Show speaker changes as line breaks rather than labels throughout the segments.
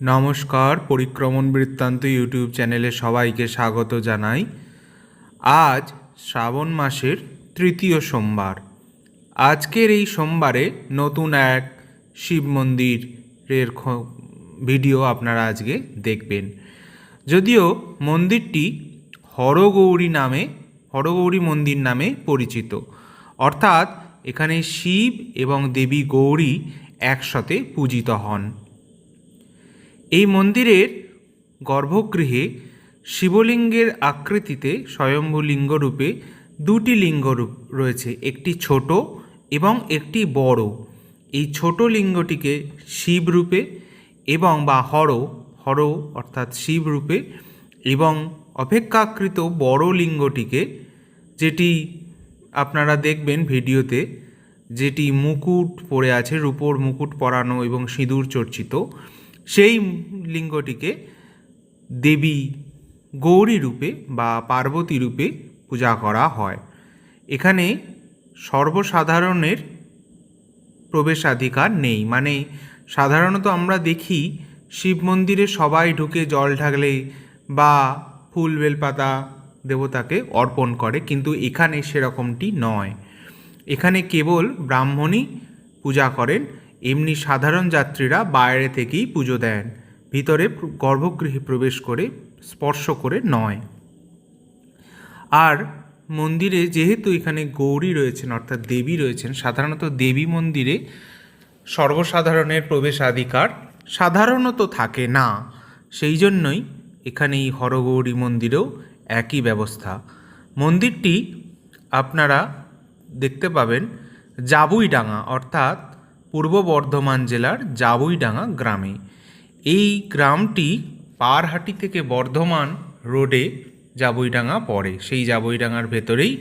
নমস্কার, পরিক্রমণ বৃত্তান্ত ইউটিউব চ্যানেলে সবাইকে স্বাগত জানাই। আজ শ্রাবণ মাসের তৃতীয় সোমবার। আজকের এই সোমবারে নতুন এক শিব মন্দিরের ভিডিও আপনারা আজকে দেখবেন। যদিও মন্দিরটি হরগৌরী মন্দির নামে পরিচিত, অর্থাৎ এখানে শিব এবং দেবী গৌরী একসাথে পূজিত হন। এই মন্দিরের গর্ভগৃহে শিবলিঙ্গের আকৃতিতে স্বয়ম্ভু লিঙ্গরূপে দুটি লিঙ্গ রয়েছে, একটি ছোট এবং একটি বড়। এই ছোট লিঙ্গটিকে শিবরূপে এবং হর অর্থাৎ শিবরূপে, এবং অপেক্ষাকৃত বড় লিঙ্গটিকে, যেটি আপনারা দেখবেন ভিডিওতে, যেটি মুকুট পরে আছে, রূপোর মুকুট পরানো এবং সিঁদুর চর্চিত, সেই লিঙ্গটিকে দেবী গৌরী রূপে বা পার্বতী রূপে পূজা করা হয়। এখানে সর্বসাধারণের প্রবেশাধিকার নেই। মানে সাধারণত আমরা দেখি শিব মন্দিরে সবাই ঢুকে জল ঢাকলে বা ফুল বেলপাতা দেবতাকে অর্পণ করে, কিন্তু এখানে সেরকমটি নয়। এখানে কেবল ব্রাহ্মণই পূজা করেন, এমনি সাধারণ যাত্রীরা বাইরে থেকেই পুজো দেন, ভিতরে গর্ভগৃহে প্রবেশ করে স্পর্শ করে নয়। আর মন্দিরে যেহেতু এখানে গৌরী রয়েছেন অর্থাৎ দেবী রয়েছেন, সাধারণত দেবী মন্দিরে সর্বসাধারণের প্রবেশাধিকার সাধারণত থাকে না, সেই জন্যই এখানে এই হরগৌরী মন্দিরেও একই ব্যবস্থা। মন্দিরটি আপনারা দেখতে পাবেন জাবুইডাঙ্গা অর্থাৎ পূর্ব বর্ধমান জেলার জাবুইডাঙ্গা গ্রামে। এই গ্রামটি পারহাটি থেকে বর্ধমান রোডে জাবুইডাঙ্গা পড়ে। সেই জাবুইডাঙ্গার ভেতরেই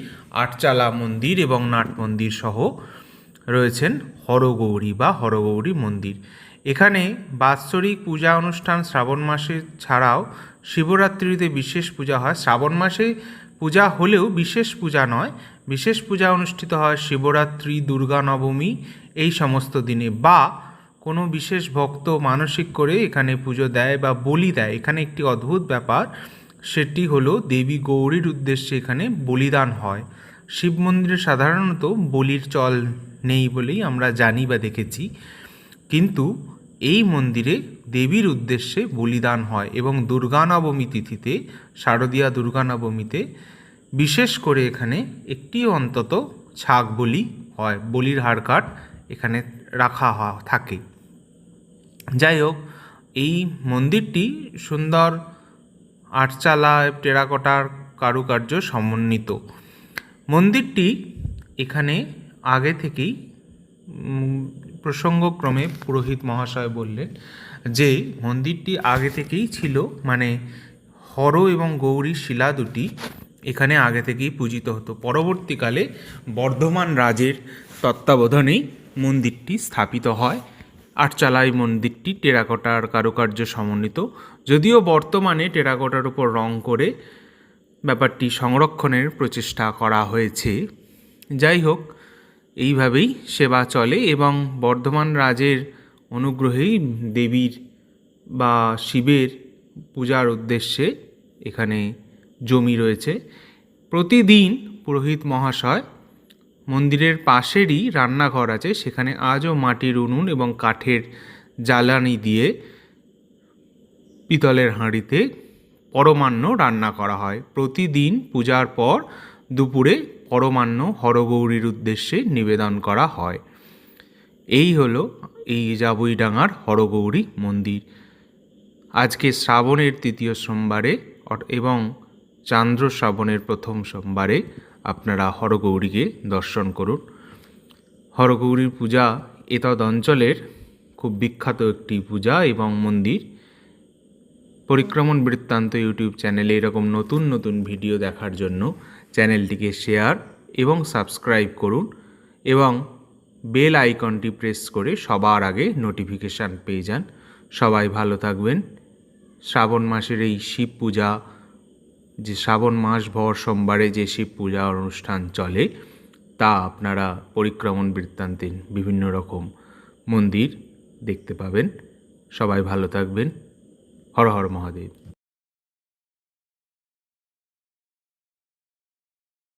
আটচালা মন্দির এবং নাট মন্দির সহ রয়েছেন হরগৌরী মন্দির। এখানে বাৎসরিক পূজা অনুষ্ঠান শ্রাবণ মাসে ছাড়াও শিবরাত্রিতে বিশেষ পূজা হয়। শ্রাবণ মাসে পূজা হলেও বিশেষ পূজা নয়, বিশেষ পূজা অনুষ্ঠিত হয় শিবরাত্রি, দুর্গা নবমী এই সমস্ত দিনে, বা কোনো বিশেষ ভক্ত মানসিক করে এখানে পুজো দেয় বা বলি দেয়। এখানে একটি অদ্ভুত ব্যাপার, সেটি হলো দেবী গৌরীর উদ্দেশ্যে এখানে বলিদান হয়। শিব মন্দিরে সাধারণত বলির চল নেই বলেই আমরা জানি বা দেখেছি, কিন্তু এই মন্দিরে দেবীর উদ্দেশ্যে বলিদান হয়। এবং দুর্গা নবমী তিথিতে, শারদীয়া দুর্গা নবমীতে বিশেষ করে এখানে একটি অন্তত ছাগ বলি হয়, বলির হাড়কাঠ এখানে রাখা থাকে। যাই হোক, এই মন্দিরটি সুন্দর আটচালা টেরাকোটার কারুকার্য সমন্বিত। মন্দিরটি এখানে আগে থেকেই প্রসঙ্গক্রমে পুরোহিত মহাশয় বললেন যে মন্দিরটি আগে থেকেই ছিল, মানে হর এবং গৌরী শিলা দুটি এখানে আগে থেকেই পূজিত হতো। পরবর্তীকালে বর্ধমান রাজের তত্ত্বাবধানেই মন্দিরটি স্থাপিত হয়। আটচালায় মন্দিরটি টেরাকোটার কারুকার্য সমন্বিত, যদিও বর্তমানে টেরাকোটার উপর রং করে ব্যাপারটি সংরক্ষণের প্রচেষ্টা করা হয়েছে। যাই হোক, এইভাবেই সেবা চলে এবং বর্ধমান রাজের অনুগ্রহেই দেবীর বা শিবের পূজার উদ্দেশ্যে এখানে জমি রয়েছে। প্রতিদিন পুরোহিত মহাশয় মন্দিরের পাশেরই রান্নাঘর আছে, সেখানে আজও মাটির উনুন এবং কাঠের জ্বালানি দিয়ে পিতলের হাঁড়িতে পরমান্ন রান্না করা হয়। প্রতিদিন পূজার পর দুপুরে পরমান্ন হরগৌরীর উদ্দেশ্যে নিবেদন করা হয়। এই হলো এই জাবুইডাঙ্গার হরগৌরী মন্দির। আজকে শ্রাবণের তৃতীয় সোমবারে এবং চান্দ্র শ্রাবণের প্রথম সোমবারে আপনারা হরগৌরীকে দর্শন করুন। হরগৌরীর পূজা এতদ অঞ্চলের খুব বিখ্যাত একটি পূজা এবং মন্দির। পরিক্রমণ বৃত্তান্ত ইউটিউব চ্যানেলে এরকম নতুন নতুন ভিডিও দেখার জন্য চ্যানেলটিকে শেয়ার এবং সাবস্ক্রাইব করুন এবং বেল আইকনটি প্রেস করে সবার আগে নোটিফিকেশান পেয়ে যান। সবাই ভালো থাকবেন। শ্রাবণ মাসের এই শিব পূজা, যে শ্রাবণ মাস ভর সোমবারে যে শিব পূজা অনুষ্ঠান চলে, তা আপনারা পরিক্রমণ বৃত্তান্তে বিভিন্ন রকম মন্দির দেখতে পাবেন। সবাই ভালো থাকবেন। হর হর মহাদেব।